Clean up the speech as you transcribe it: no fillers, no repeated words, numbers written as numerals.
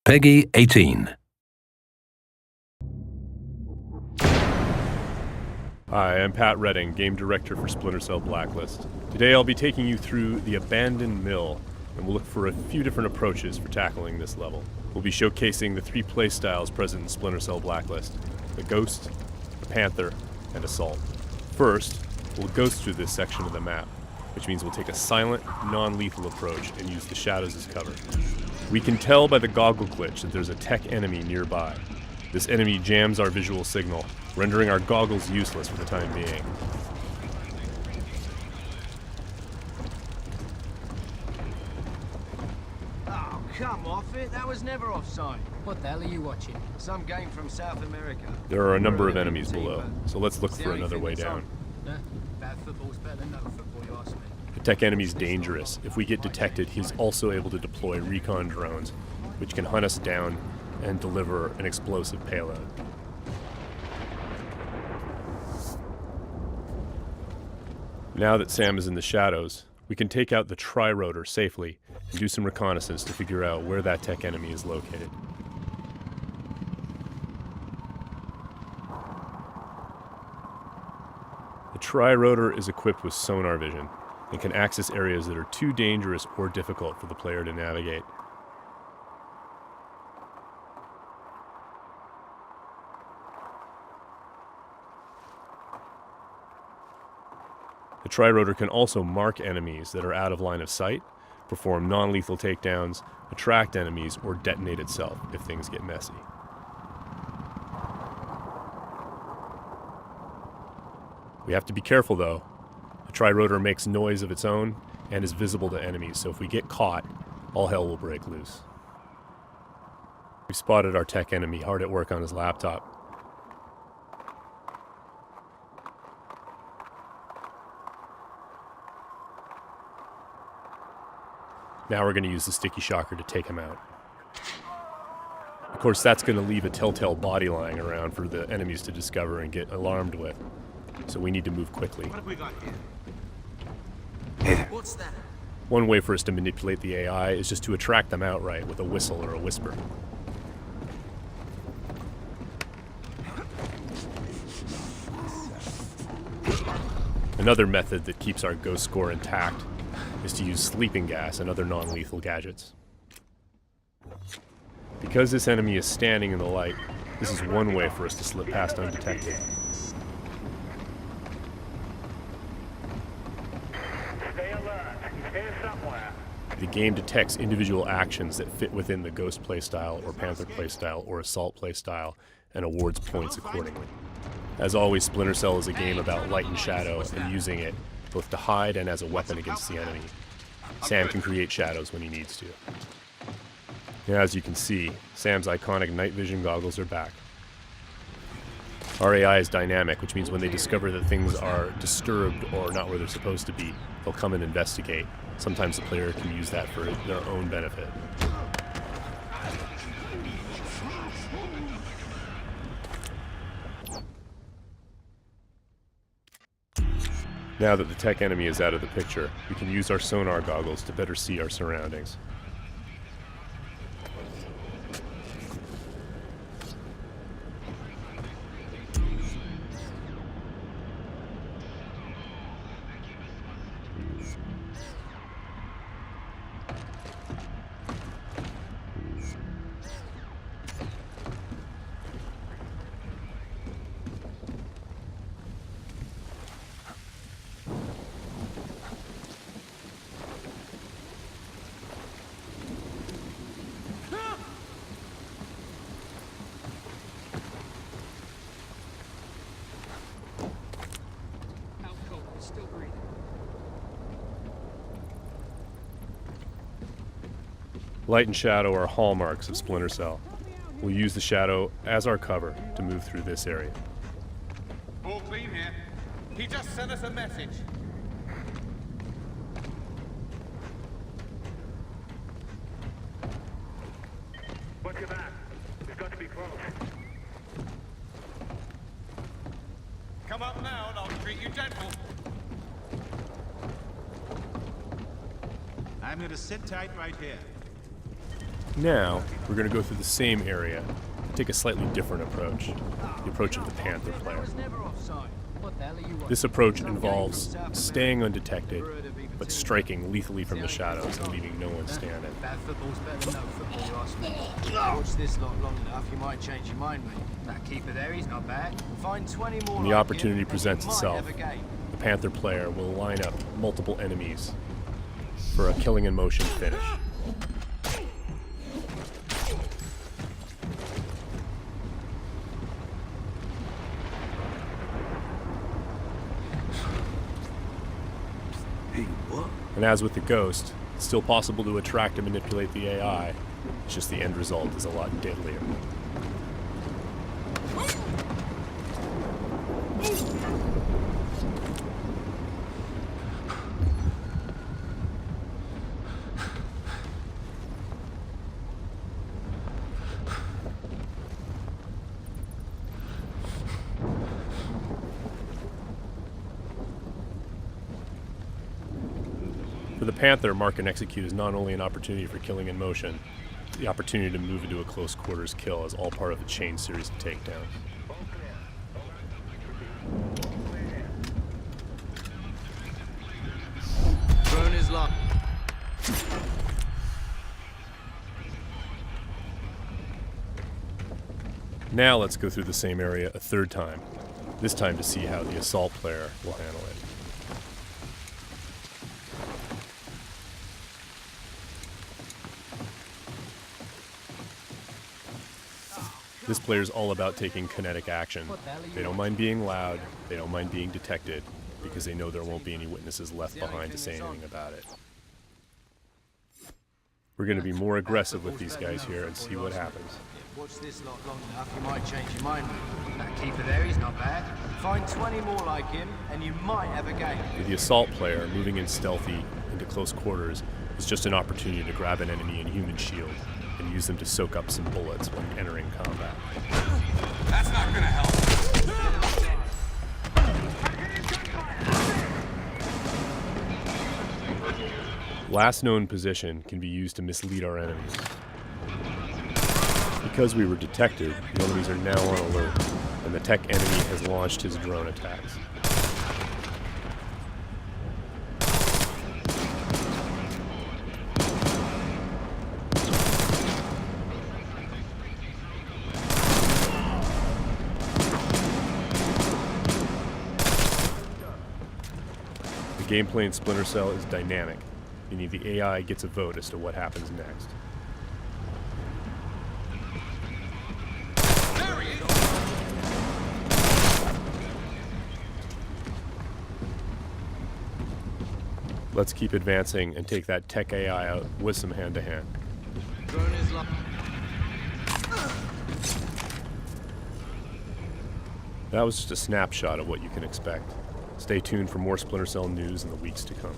Peggy 18. Hi, I'm Pat Redding, Game Director for Splinter Cell Blacklist. Today I'll be taking you through the Abandoned Mill, and we'll look for a few different approaches for tackling this level. We'll be showcasing the three playstyles present in Splinter Cell Blacklist: the Ghost, the Panther, and Assault. First, we'll ghost through this section of the map, which means we'll take a silent, non-lethal approach and use the shadows as cover. We can tell by the goggle glitch that there's a tech enemy nearby. This enemy jams our visual signal, rendering our goggles useless for the time being. Oh, come off it. That was never offside. What the hell are you watching? Some game from South America. There are a number of enemies below, so let's look for another way down. Bad football's better than no football, you ask me. The tech enemy's dangerous. If we get detected, he's also able to deploy recon drones, which can hunt us down and deliver an explosive payload. Now that Sam is in the shadows, we can take out the Preorder safely and do some reconnaissance to figure out where that tech enemy is located. The Preorder is equipped with sonar vision and can access areas that are too dangerous or difficult for the player to navigate. The Preorder can also mark enemies that are out of line of sight, perform non-lethal takedowns, attract enemies, or detonate itself if things get messy. We have to be careful though. The Preorder makes noise of its own and is visible to enemies, so if we get caught, all hell will break loose. We've spotted our tech enemy hard at work on his laptop. Now we're going to use the sticky shocker to take him out. Of course, that's going to leave a telltale body lying around for the enemies to discover and get alarmed with. So we need to move quickly. What have we got here? What's that? One way for us to manipulate the AI is just to attract them outright with a whistle or a whisper. Another method that keeps our ghost score intact is to use sleeping gas and other non-lethal gadgets. Because this enemy is standing in the light, this is one way for us to slip past undetected. Stay alert. He's here somewhere. The game detects individual actions that fit within the Ghost playstyle or Panther playstyle or Assault playstyle and awards points accordingly. As always, Splinter Cell is a game about light and shadow and using it both to hide and as a weapon against the enemy. Sam can create shadows when he needs to. Now, as you can see, Sam's iconic night vision goggles are back. Our AI is dynamic, which means when they discover that things are disturbed or not where they're supposed to be, they'll come and investigate. Sometimes the player can use that for their own benefit. Now that the tech enemy is out of the picture, we can use our sonar goggles to better see our surroundings. Light and shadow are hallmarks of Splinter Cell. We'll use the shadow as our cover to move through this area. All clean here. He just sent us a message. Watch your back. We've got to be close. Come up now and I'll treat you gentle. I'm gonna sit tight right here. Now, we're going to go through the same area, but take a slightly different approach, the approach of the Panther That player. was never offside. What the hell are you watching? This approach involves staying undetected, but striking lethally from the shadows and leaving no one standing. Bad football's better than no football, you ask me. Watch this lot long enough, you might change your mind, mate. That keeper there, he's not bad. Find 20 more When the like opportunity him, presents you might itself, have a game. the Panther player will line up multiple enemies for a killing in motion finish. And as with the Ghost, it's still possible to attract and manipulate the AI. It's just the end result is a lot deadlier. For the Panther, mark and execute is not only an opportunity for killing in motion, the opportunity to move into a close quarters kill is all part of a chain series of takedowns. Drone is locked. Now let's go through the same area a third time, this time to see how the assault player will handle it. This player is all about taking kinetic action. They don't mind being loud, they don't mind being detected, because they know there won't be any witnesses left behind to say anything about it. We're going to be more aggressive with these guys here and see what happens. Watch this lot long enough, you might change your mind, mate. That keeper there, he's not bad. Find 20 more like him, and you might have a game. With the assault player, moving in stealthy into close quarters is just an opportunity to grab an enemy in human shield and use them to soak up some bullets when entering combat. That's not gonna help. Last known position can be used to mislead our enemies. Because we were detected, the enemies are now on alert, and the tech enemy has launched his drone attacks. The gameplay in Splinter Cell is dynamic, meaning the AI gets a vote as to what happens next. Let's keep advancing and take that tech AI out with some hand-to-hand. Drone is locked. That was just a snapshot of what you can expect. Stay tuned for more Splinter Cell news in the weeks to come.